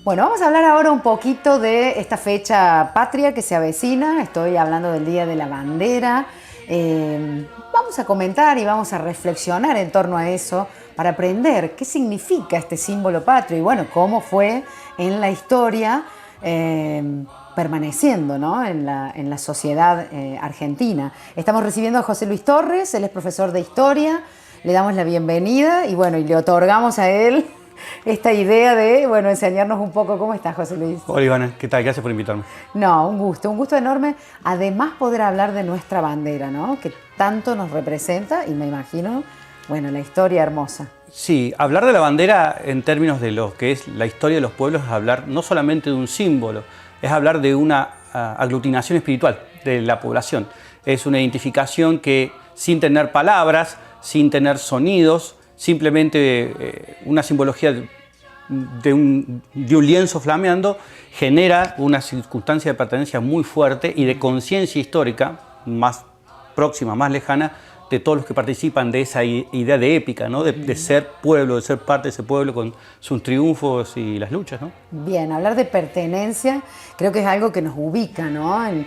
Bueno, vamos a hablar ahora un poquito de esta fecha patria que se avecina. Estoy hablando del Día de la Bandera. Vamos a comentar y vamos a reflexionar en torno a eso para aprender qué significa este símbolo patrio y bueno, cómo fue en la historia permaneciendo, ¿no? en la sociedad argentina. Estamos recibiendo a José Luis Torres, él es profesor de historia, le damos la bienvenida y bueno, y le otorgamos a él esta idea de, bueno, enseñarnos un poco. ¿Cómo estás, José Luis? Hola, Ivana, ¿qué tal? Gracias por invitarme. No, un gusto enorme. Además, poder hablar de nuestra bandera, ¿no? Que tanto nos representa y me imagino, bueno, la historia hermosa. Sí, hablar de la bandera en términos de lo que es la historia de los pueblos es hablar no solamente de un símbolo, es hablar de una aglutinación espiritual de la población. Es una identificación que sin tener palabras, sin tener sonidos, simplemente una simbología de un lienzo flameando genera una circunstancia de pertenencia muy fuerte y de conciencia histórica más próxima, más lejana de todos los que participan de esa idea de épica, ¿no? de ser pueblo, de ser parte de ese pueblo con sus triunfos y las luchas, ¿no? Bien, hablar de pertenencia creo que es algo que nos ubica, ¿no? En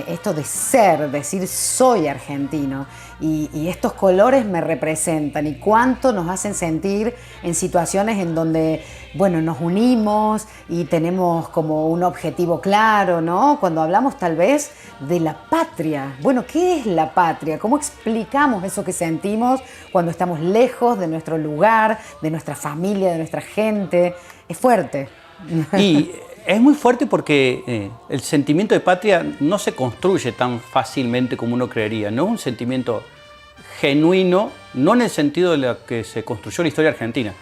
esto de ser, decir soy argentino y estos colores me representan y cuánto nos hacen sentir en situaciones en donde, bueno, nos unimos y tenemos como un objetivo claro, ¿no? Cuando hablamos tal vez de la patria, bueno, ¿qué es la patria? ¿Cómo explicamos eso que sentimos cuando estamos lejos de nuestro lugar, de nuestra familia, de nuestra gente? Es fuerte. Y es muy fuerte porque el sentimiento de patria no se construye tan fácilmente como uno creería. No es un sentimiento genuino, no en el sentido de lo que se construyó la historia argentina.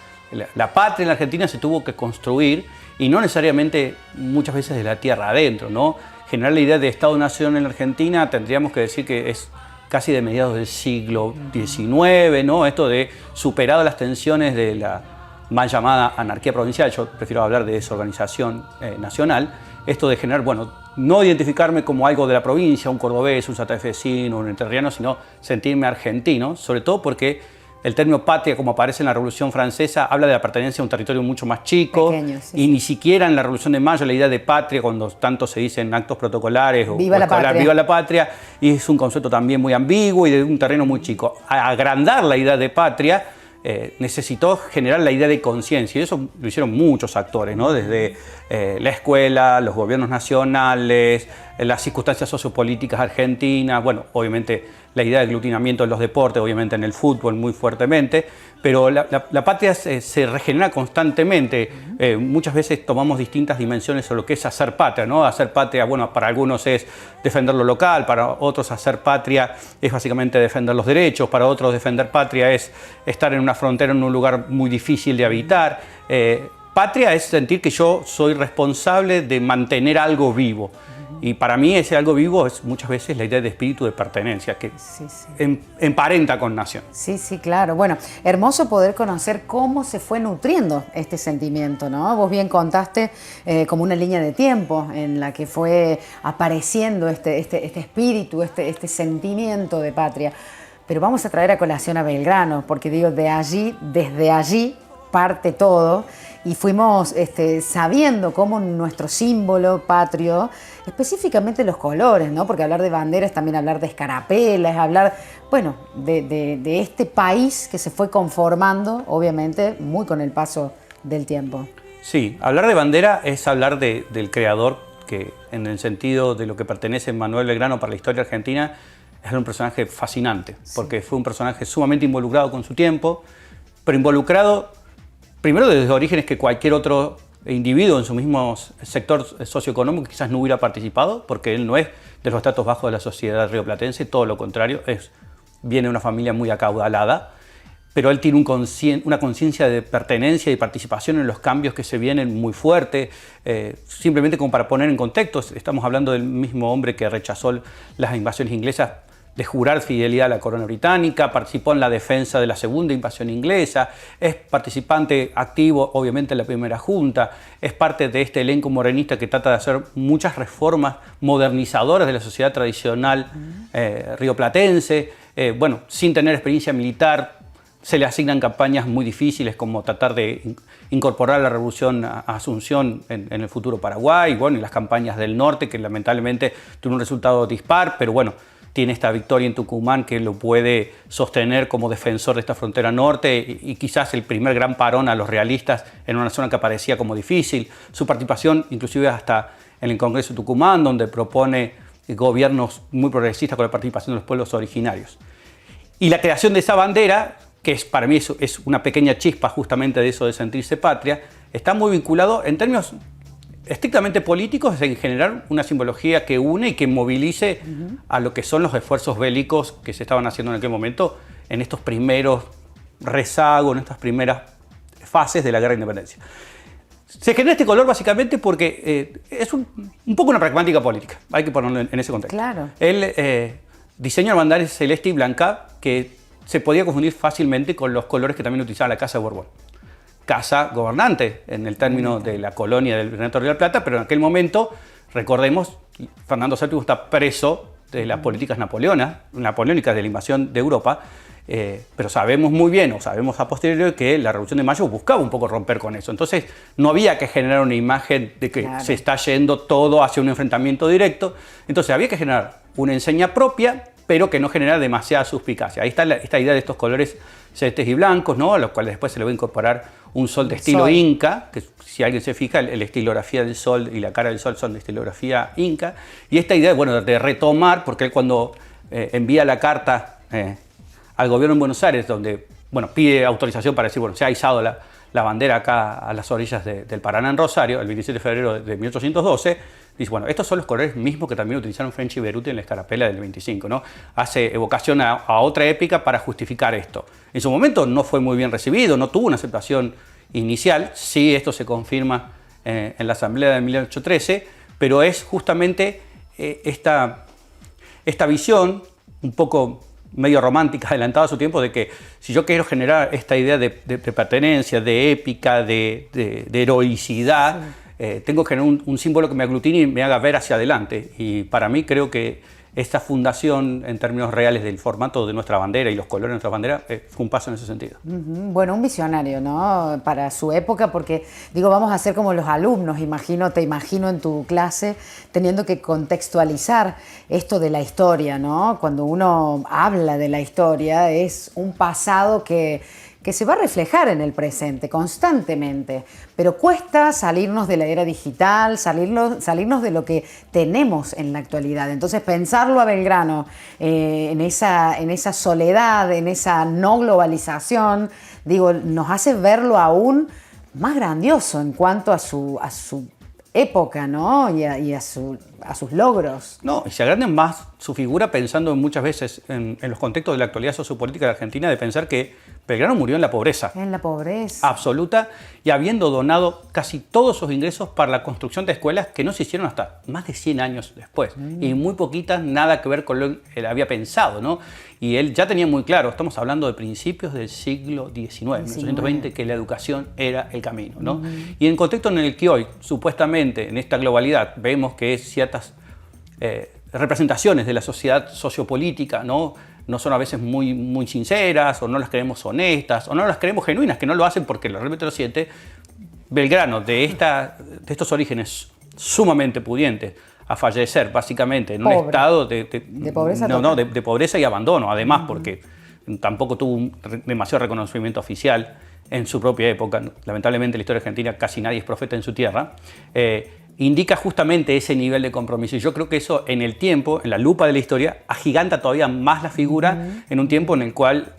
La patria en la Argentina se tuvo que construir y no necesariamente muchas veces de la tierra adentro, ¿no? Generar la idea de Estado-Nación en la Argentina tendríamos que decir que es casi de mediados del siglo XIX, ¿no? Esto de superado las tensiones de la mal llamada anarquía provincial, yo prefiero hablar de desorganización nacional, esto de generar, bueno, no identificarme como algo de la provincia, un cordobés, un santafesino, un entrerriano, sino sentirme argentino, sobre todo porque el término patria, como aparece en la Revolución Francesa, habla de la pertenencia a un territorio mucho más chico. Pequeño, sí, y ni siquiera en la Revolución de Mayo la idea de patria, cuando tanto se dice en actos protocolares viva la patria. Viva la patria, y es un concepto también muy ambiguo y de un terreno muy chico. Agrandar la idea de patria necesitó generar la idea de conciencia, y eso lo hicieron muchos actores, ¿no? Desde la escuela, los gobiernos nacionales, las circunstancias sociopolíticas argentinas, bueno, obviamente la idea de aglutinamiento en los deportes, obviamente en el fútbol muy fuertemente, pero la patria se regenera constantemente. Muchas veces tomamos distintas dimensiones sobre lo que es hacer patria, ¿no? Hacer patria, bueno, para algunos es defender lo local, para otros hacer patria es básicamente defender los derechos, para otros defender patria es estar en una frontera, en un lugar muy difícil de habitar. Patria es sentir que yo soy responsable de mantener algo vivo. Y para mí ese algo vivo es muchas veces la idea de espíritu de pertenencia, que sí. emparenta con nación. Sí, claro. Bueno, hermoso poder conocer cómo se fue nutriendo este sentimiento, ¿no? Vos bien contaste como una línea de tiempo en la que fue apareciendo este espíritu, este sentimiento de patria. Pero vamos a traer a colación a Belgrano, porque digo, desde allí parte todo. Y fuimos sabiendo cómo nuestro símbolo patrio, específicamente los colores, ¿no? Porque hablar de bandera es también hablar de escarapela, es hablar, bueno, de este país que se fue conformando, obviamente, muy con el paso del tiempo. Sí, hablar de bandera es hablar del creador, que en el sentido de lo que pertenece Manuel Belgrano para la historia argentina, es un personaje fascinante, porque fue un personaje sumamente involucrado con su tiempo, pero involucrado primero desde orígenes que cualquier otro individuo en su mismo sector socioeconómico quizás no hubiera participado, porque él no es de los estratos bajos de la sociedad rioplatense, todo lo contrario, viene de una familia muy acaudalada, pero él tiene una conciencia de pertenencia y participación en los cambios que se vienen muy fuerte. Simplemente como para poner en contexto, estamos hablando del mismo hombre que rechazó las invasiones inglesas de jurar fidelidad a la corona británica, participó en la defensa de la segunda invasión inglesa, es participante activo obviamente en la primera junta, es parte de este elenco morenista que trata de hacer muchas reformas modernizadoras de la sociedad tradicional rioplatense, bueno, sin tener experiencia militar, se le asignan campañas muy difíciles como tratar de incorporar la revolución a Asunción en el futuro Paraguay, bueno, y las campañas del norte que lamentablemente tuvo un resultado dispar, pero bueno, tiene esta victoria en Tucumán que lo puede sostener como defensor de esta frontera norte y quizás el primer gran parón a los realistas en una zona que parecía como difícil. Su participación inclusive hasta en el Congreso de Tucumán, donde propone gobiernos muy progresistas con la participación de los pueblos originarios. Y la creación de esa bandera, que para mí es una pequeña chispa justamente de eso de sentirse patria, está muy vinculado en términos estrictamente políticos en generar una simbología que une y que movilice a lo que son los esfuerzos bélicos que se estaban haciendo en aquel momento en estos primeros rezagos, en estas primeras fases de la guerra de independencia. Se genera este color básicamente porque es un poco una pragmática política, hay que ponerlo en ese contexto. Claro. El diseño de bandera celeste y blanca que se podía confundir fácilmente con los colores que también utilizaba la Casa de Borbón. Casa gobernante en el término de la colonia del Virreinato de Río de la Plata, pero en aquel momento, recordemos, Fernando VII está preso de las políticas napoleónicas de la invasión de Europa, pero sabemos muy bien, o sabemos a posteriori, que la Revolución de Mayo buscaba un poco romper con eso. Entonces no había que generar una imagen de que se está yendo todo hacia un enfrentamiento directo. Entonces había que generar una enseña propia, pero que no generara demasiada suspicacia. Ahí está esta idea de estos colores celestes y blancos, ¿no? A los cuales después se le va a incorporar un sol de estilo inca, que si alguien se fija, la estilografía del sol y la cara del sol son de estilografía inca. Y esta idea, bueno, de retomar, porque él cuando envía la carta al gobierno en Buenos Aires, donde bueno, pide autorización para decir, bueno, se ha izado la bandera acá a las orillas del Paraná en Rosario, el 27 de febrero de 1812, dice, bueno, estos son los colores mismos que también utilizaron French y Beruti en la escarapela del 25, ¿no? Hace evocación a otra épica para justificar esto. En su momento no fue muy bien recibido, no tuvo una aceptación inicial, sí esto se confirma en la Asamblea de 1813, pero es justamente esta visión un poco medio romántica, adelantada a su tiempo, de que si yo quiero generar esta idea de pertenencia, de épica, de heroicidad, tengo que generar un símbolo que me aglutine y me haga ver hacia adelante. Y para mí creo que esta fundación en términos reales del formato de nuestra bandera y los colores de nuestra bandera fue un paso en ese sentido. Bueno, un visionario, ¿no? Para su época, porque digo, vamos a ser como los alumnos, te imagino en tu clase teniendo que contextualizar esto de la historia, ¿no? Cuando uno habla de la historia es un pasado que se va a reflejar en el presente constantemente, pero cuesta salirnos de la era digital, salirnos de lo que tenemos en la actualidad. Entonces pensarlo a Belgrano en esa soledad, en esa no globalización, digo, nos hace verlo aún más grandioso en cuanto a su época, ¿no? y a sus logros. No, y se agrandan más su figura pensando muchas veces en los contextos de la actualidad sociopolítica de Argentina, de pensar que Belgrano murió en la pobreza. En la pobreza. Absoluta, y habiendo donado casi todos sus ingresos para la construcción de escuelas que no se hicieron hasta más de 100 años después. Y muy poquitas, nada que ver con lo que él había pensado, ¿no? Y él ya tenía muy claro, estamos hablando de principios del siglo XIX, 1820, que la educación era el camino, ¿no? Y en el contexto en el que hoy, supuestamente, en esta globalidad, vemos que ciertas representaciones de la sociedad sociopolítica, ¿no? No son a veces muy sinceras, o no las creemos honestas, o no las creemos genuinas, que no lo hacen porque realmente lo siente. Belgrano, de estos orígenes sumamente pudientes, a fallecer básicamente en un estado de pobreza, de pobreza y abandono, además, porque tampoco tuvo demasiado reconocimiento oficial en su propia época. Lamentablemente en la historia argentina casi nadie es profeta en su tierra. Indica justamente ese nivel de compromiso. Y yo creo que eso en el tiempo, en la lupa de la historia, agiganta todavía más la figura en un tiempo en el cual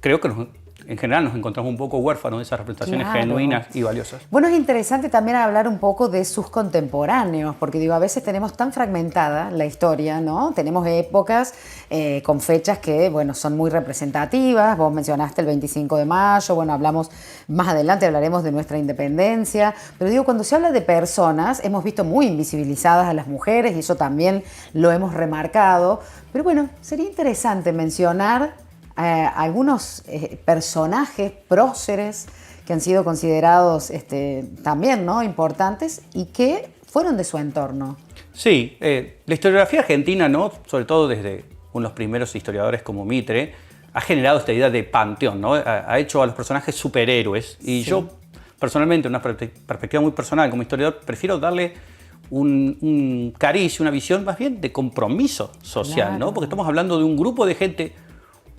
creo que en general nos encontramos un poco huérfanos de esas representaciones genuinas y valiosas. Bueno, es interesante también hablar un poco de sus contemporáneos, porque digo, a veces tenemos tan fragmentada la historia, ¿no? Tenemos épocas con fechas que, bueno, son muy representativas. Vos mencionaste el 25 de mayo, bueno, hablamos más adelante, hablaremos de nuestra independencia, pero digo, cuando se habla de personas, hemos visto muy invisibilizadas a las mujeres y eso también lo hemos remarcado, pero bueno, sería interesante mencionar algunos personajes próceres que han sido considerados también, ¿no?, importantes y que fueron de su entorno. Sí, la historiografía argentina, ¿no?, sobre todo desde unos primeros historiadores como Mitre, ha generado esta idea de panteón, ¿no? Ha hecho a los personajes superhéroes. Y yo, personalmente, una perspectiva muy personal como historiador, prefiero darle un cariz, una visión más bien de compromiso social, ¿no? Porque estamos hablando de un grupo de gente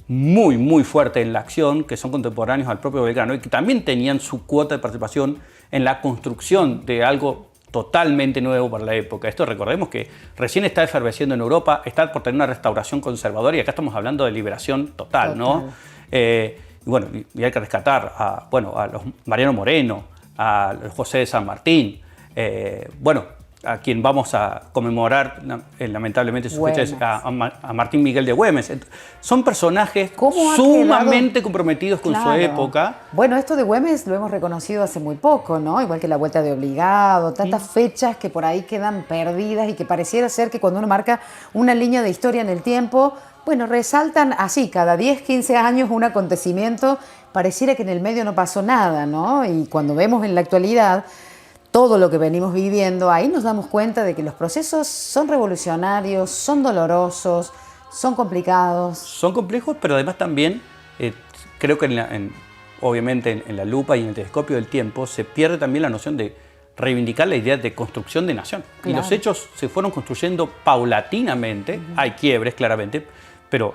muy, muy fuerte en la acción, que son contemporáneos al propio Belgrano y que también tenían su cuota de participación en la construcción de algo totalmente nuevo para la época. Esto recordemos que recién está efervesciendo en Europa, está por tener una restauración conservadora y acá estamos hablando de liberación total, ¿no? Y bueno, y hay que rescatar a, bueno, a los Mariano Moreno, a los José de San Martín, bueno, a quien vamos a conmemorar lamentablemente su fecha es a Martín Miguel de Güemes. Son personajes sumamente comprometidos con su época. Bueno, esto de Güemes lo hemos reconocido hace muy poco, ¿no? Igual que la Vuelta de Obligado, tantas fechas que por ahí quedan perdidas y que pareciera ser que cuando uno marca una línea de historia en el tiempo, bueno, resaltan así, cada 10, 15 años un acontecimiento, pareciera que en el medio no pasó nada, ¿no? Y cuando vemos en la actualidad todo lo que venimos viviendo, ahí nos damos cuenta de que los procesos son revolucionarios, son dolorosos, son complicados. Son complejos, pero además también creo que obviamente en la lupa y en el telescopio del tiempo se pierde también la noción de reivindicar la idea de construcción de nación. Claro. Y los hechos se fueron construyendo paulatinamente, hay quiebres claramente, pero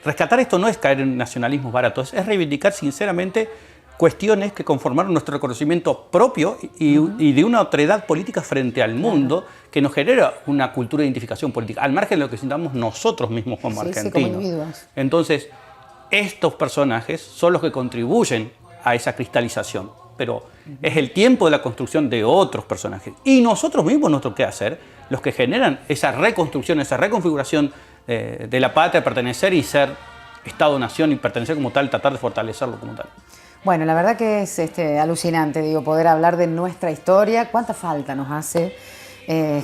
rescatar esto no es caer en nacionalismos baratos, es reivindicar sinceramente cuestiones que conformaron nuestro reconocimiento propio y de una otredad política frente al mundo que nos genera una cultura de identificación política, al margen de lo que sintamos nosotros mismos como argentinos. Como individuos. Entonces, estos personajes son los que contribuyen a esa cristalización, pero es el tiempo de la construcción de otros personajes. Y nosotros mismos, nuestro quehacer, los que generan esa reconstrucción, esa reconfiguración de la patria, pertenecer y ser Estado-nación y pertenecer como tal, tratar de fortalecerlo como tal. Bueno, la verdad que es alucinante, digo, poder hablar de nuestra historia. ¿Cuánta falta nos hace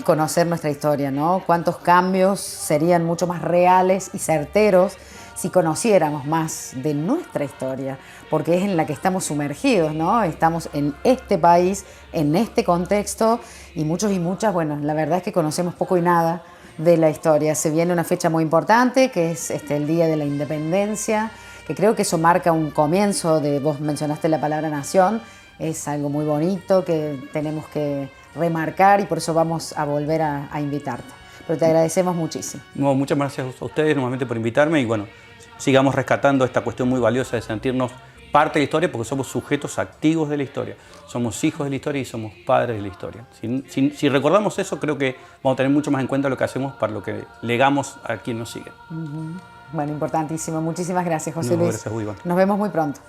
conocer nuestra historia, ¿no? ¿Cuántos cambios serían mucho más reales y certeros si conociéramos más de nuestra historia? Porque es en la que estamos sumergidos, ¿no? Estamos en este país, en este contexto, y muchos y muchas, bueno, la verdad es que conocemos poco y nada de la historia. Se viene una fecha muy importante, que es el Día de la Independencia, que creo que eso marca un comienzo vos mencionaste la palabra nación, es algo muy bonito que tenemos que remarcar y por eso vamos a volver a invitarte. Pero te agradecemos muchísimo. No, muchas gracias a ustedes nuevamente por invitarme y bueno, sigamos rescatando esta cuestión muy valiosa de sentirnos parte de la historia porque somos sujetos activos de la historia, somos hijos de la historia y somos padres de la historia. Si recordamos eso, creo que vamos a tener mucho más en cuenta lo que hacemos para lo que legamos a quien nos sigue. Bueno, importantísimo. Muchísimas gracias, José Luis. Gracias, Iván. Nos vemos muy pronto.